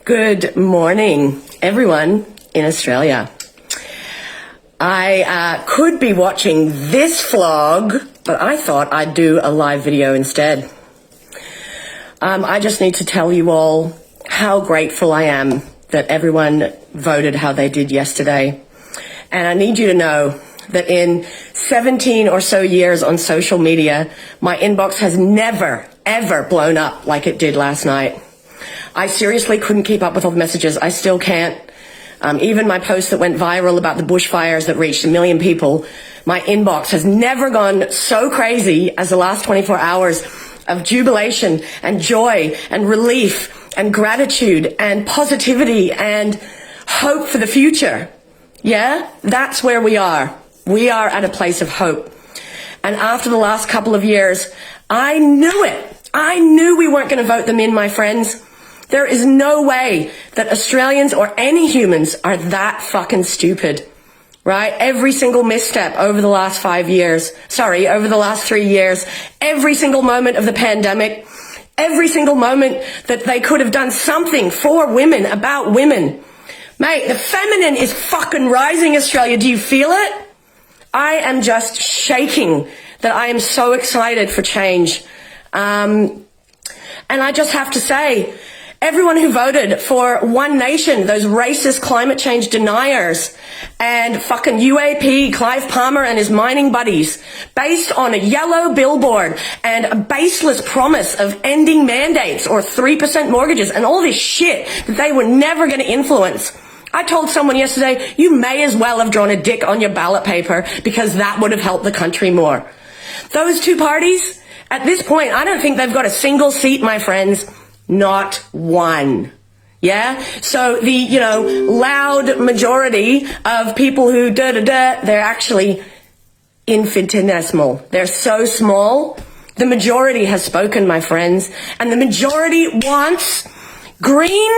Good morning, everyone in Australia. I could be watching this vlog, but I thought I'd do a live video instead. I just need to tell you all how grateful I am that everyone voted how they did yesterday. And I need you to know that in 17 or so years on social media, my inbox has never, ever blown up like it did last night. I seriously couldn't keep up with all the messages. I still can't. Even my post that went viral about the bushfires that reached 1 million people, my inbox has never gone so crazy as the last 24 hours of jubilation and joy and relief and gratitude and positivity and hope for the future. Yeah, that's where we are. We are at a place of hope. And after the last couple of years, I knew it. I knew we weren't going to vote them in, my friends. There is no way that Australians or any humans are that fucking stupid, right? Every single misstep over the last over the last 3 years, every single moment of the pandemic, every single moment that they could have done something for women, about women. Mate, the feminine is fucking rising, Australia. Do you feel it? I am just shaking that I am so excited for change. And I just have to say, everyone who voted for One Nation, those racist climate change deniers, and fucking UAP, Clive Palmer and his mining buddies, based on a yellow billboard and a baseless promise of ending mandates or 3% mortgages and all this shit that they were never going to influence. I told someone yesterday, you may as well have drawn a dick on your ballot paper because that would have helped the country more. Those two parties, at this point, I don't think they've got a single seat, my friends. Not one. Yeah? So the, loud majority of people who they're actually infinitesimal. They're so small. The majority has spoken, my friends. And the majority wants Green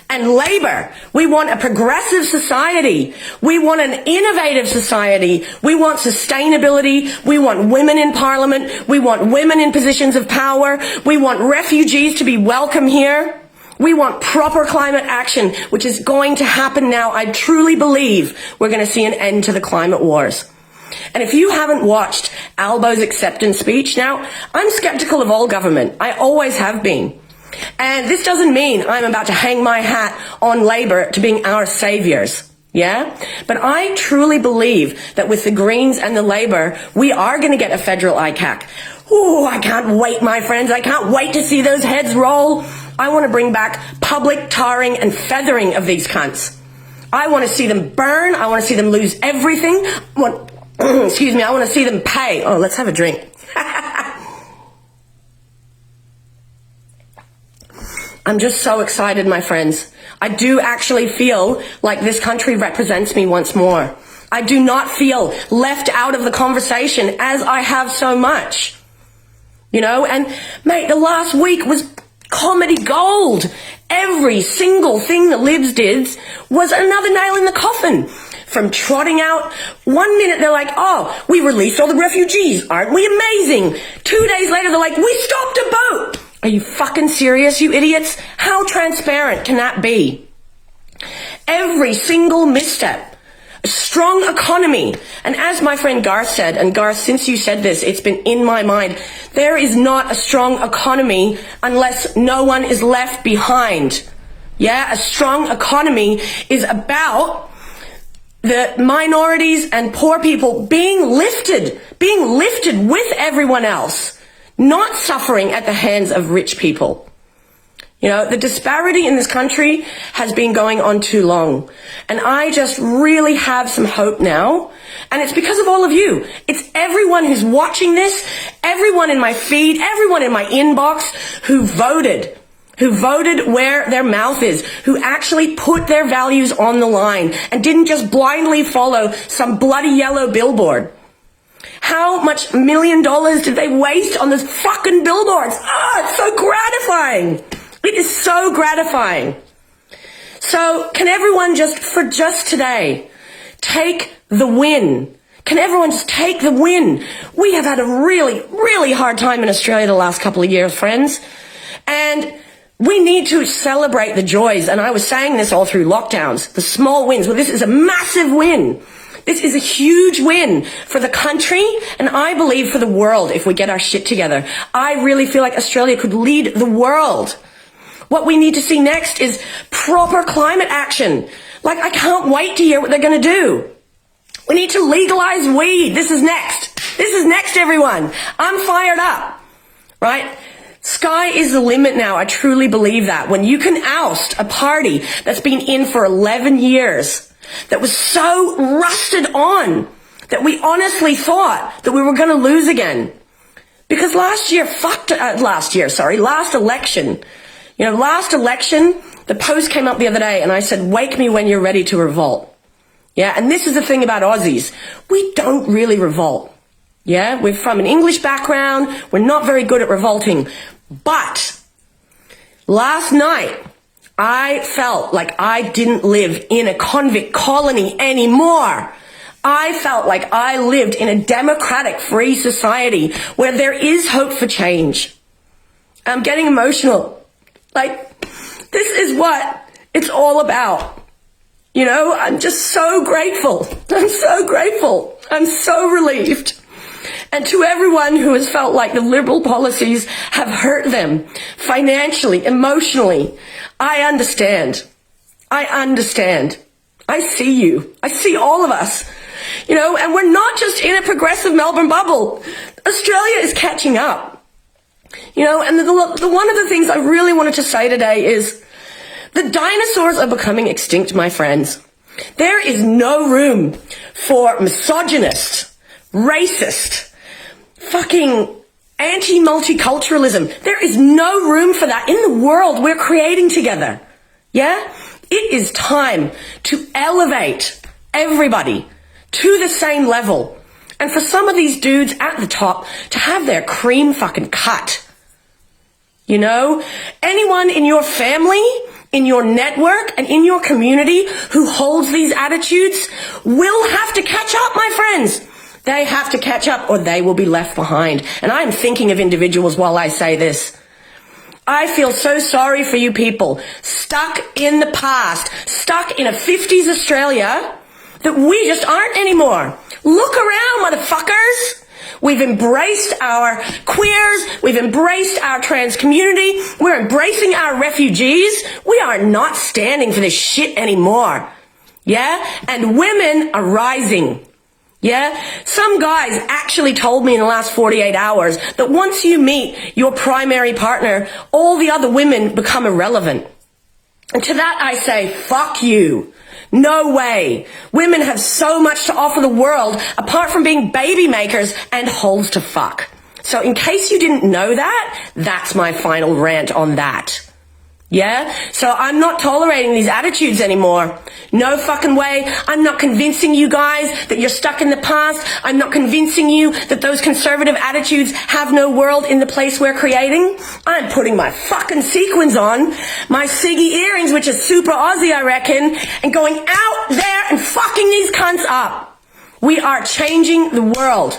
and Labor. We want a progressive society. We want an innovative society. We want sustainability. We want women in parliament. We want women in positions of power. We want refugees to be welcome here. We want proper climate action, which is going to happen now. I truly believe we're going to see an end to the climate wars. And if you haven't watched Albo's acceptance speech, now, I'm skeptical of all government. I always have been. And this doesn't mean I'm about to hang my hat on Labor to being our saviors, yeah? But I truly believe that with the Greens and the Labor, we are going to get a federal ICAC. Ooh, I can't wait, my friends. I can't wait to see those heads roll. I want to bring back public tarring and feathering of these cunts. I want to see them burn. I want to see them lose everything. I want to see them pay. Oh, let's have a drink. I'm just so excited, my friends. I do actually feel like this country represents me once more. I do not feel left out of the conversation as I have so much. And mate, the last week was comedy gold. Every single thing the Libs did was another nail in the coffin. From trotting out, 1 minute they're like, oh, we released all the refugees. Aren't we amazing? 2 days later, they're like, we stopped a boat. Are you fucking serious, you idiots? How transparent can that be? Every single misstep, a strong economy. And as my friend Garth said, and Garth, since you said this, it's been in my mind, there is not a strong economy unless no one is left behind. Yeah, a strong economy is about the minorities and poor people being lifted with everyone else. Not suffering at the hands of rich people. The disparity in this country has been going on too long. And I just really have some hope now. And it's because of all of you. It's everyone who's watching this, everyone in my feed, everyone in my inbox who voted where their mouth is, who actually put their values on the line and didn't just blindly follow some bloody yellow billboard. How much $1 million did they waste on those fucking billboards? It's so gratifying. It is so gratifying. So can everyone just today, take the win? Can everyone just take the win? We have had a really, really hard time in Australia the last couple of years, friends. And We need to celebrate the joys. And I was saying this all through lockdowns, the small wins. Well, this is a massive win. This is a huge win for the country, and I believe for the world if we get our shit together. I really feel like Australia could lead the world. What we need to see next is proper climate action. Like, I can't wait to hear what they're going to do. We need to legalize weed. This is next. This is next, everyone. I'm fired up, right? Sky is the limit now. I truly believe that. When you can oust a party that's been in for 11 years, that was so rusted on, that we honestly thought that we were going to lose again. Because last election, the post came up the other day and I said, wake me when you're ready to revolt. Yeah, and this is the thing about Aussies. We don't really revolt. Yeah, we're from an English background. We're not very good at revolting. But last night, I felt like I didn't live in a convict colony anymore. I felt like I lived in a democratic, free society where there is hope for change. I'm getting emotional. Like, this is what it's all about. You know, I'm just so grateful. I'm so grateful. I'm so relieved. And to everyone who has felt like the Liberal policies have hurt them financially, emotionally, I understand. I understand. I see you. I see all of us. You know, and we're not just in a progressive Melbourne bubble. Australia is catching up. You know, and the one of the things I really wanted to say today is the dinosaurs are becoming extinct, my friends. There is no room for misogynist, racist, fucking anti-multiculturalism. There is no room for that in the world we're creating together. Yeah? It is time to elevate everybody to the same level. And for some of these dudes at the top to have their cream fucking cut. You know? Anyone in your family, in your network, and in your community who holds these attitudes will have to catch up, my friends. They have to catch up or they will be left behind. And I'm thinking of individuals while I say this. I feel so sorry for you people stuck in the past, stuck in a 50s Australia that we just aren't anymore. Look around, motherfuckers. We've embraced our queers. We've embraced our trans community. We're embracing our refugees. We are not standing for this shit anymore. Yeah? And women are rising. Yeah? Some guys actually told me in the last 48 hours that once you meet your primary partner, all the other women become irrelevant. And to that I say, fuck you. No way. Women have so much to offer the world apart from being baby makers and holes to fuck. So in case you didn't know that, that's my final rant on that. Yeah? So I'm not tolerating these attitudes anymore. No fucking way. I'm not convincing you guys that you're stuck in the past. I'm not convincing you that those conservative attitudes have no world in the place we're creating. I'm putting my fucking sequins on, my Siggy earrings, which is super Aussie, I reckon, and going out there and fucking these cunts up. We are changing the world.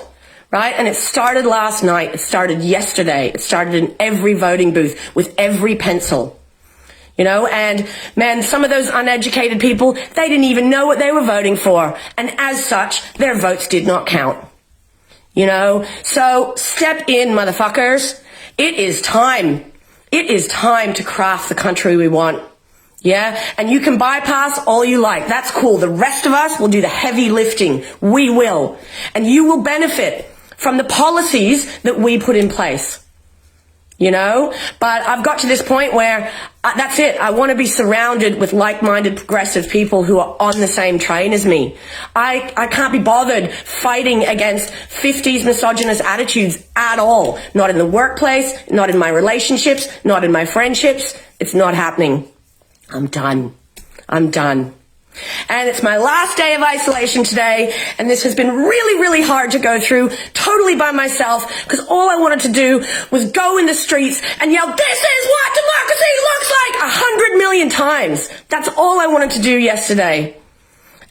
Right? And it started last night. It started yesterday. It started in every voting booth with every pencil. You know, and man, some of those uneducated people, they didn't even know what they were voting for. And as such, their votes did not count. You know, so step in, motherfuckers. It is time. It is time to craft the country we want. Yeah, and you can bypass all you like. That's cool. The rest of us will do the heavy lifting. We will. And you will benefit from the policies that we put in place. You know, but I've got to this point where that's it. I want to be surrounded with like-minded progressive people who are on the same train as me. I can't be bothered fighting against 50s misogynist attitudes at all. Not in the workplace, not in my relationships, not in my friendships. It's not happening. I'm done. I'm done. And it's my last day of isolation today, and this has been really, really hard to go through totally by myself, because all I wanted to do was go in the streets and yell, "This is what democracy looks like," 100 million times. That's all I wanted to do yesterday.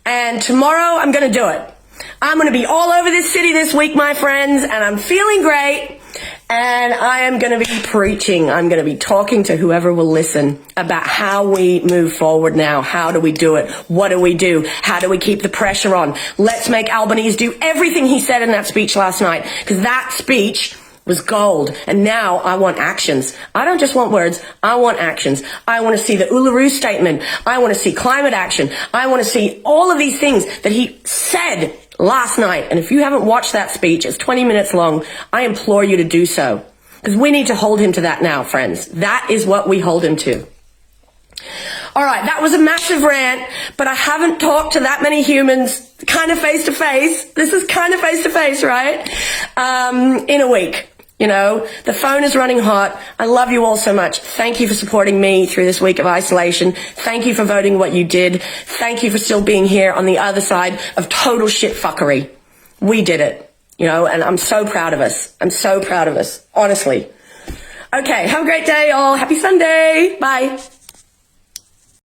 And tomorrow I'm going to do it. I'm going to be all over this city this week, my friends, and I'm feeling great. And I am going to be preaching. I'm going to be talking to whoever will listen about how we move forward now. How do we do it? What do we do? How do we keep the pressure on? Let's make Albanese do everything he said in that speech last night, because that speech was gold. And now I want actions. I don't just want words. I want actions. I want to see the Uluru Statement. I want to see climate action. I want to see all of these things that he said last night. And if you haven't watched that speech, it's 20 minutes long. I implore you to do so, because we need to hold him to that now, friends. That is what we hold him to. All right, that was a massive rant, but I haven't talked to that many humans kind of face to face. This is kind of face to face, right? In a week. You know, the phone is running hot. I love you all so much. Thank you for supporting me through this week of isolation. Thank you for voting what you did. Thank you for still being here on the other side of total shit fuckery. We did it, you know, and I'm so proud of us. I'm so proud of us, honestly. Okay, have a great day, all. Happy Sunday. Bye.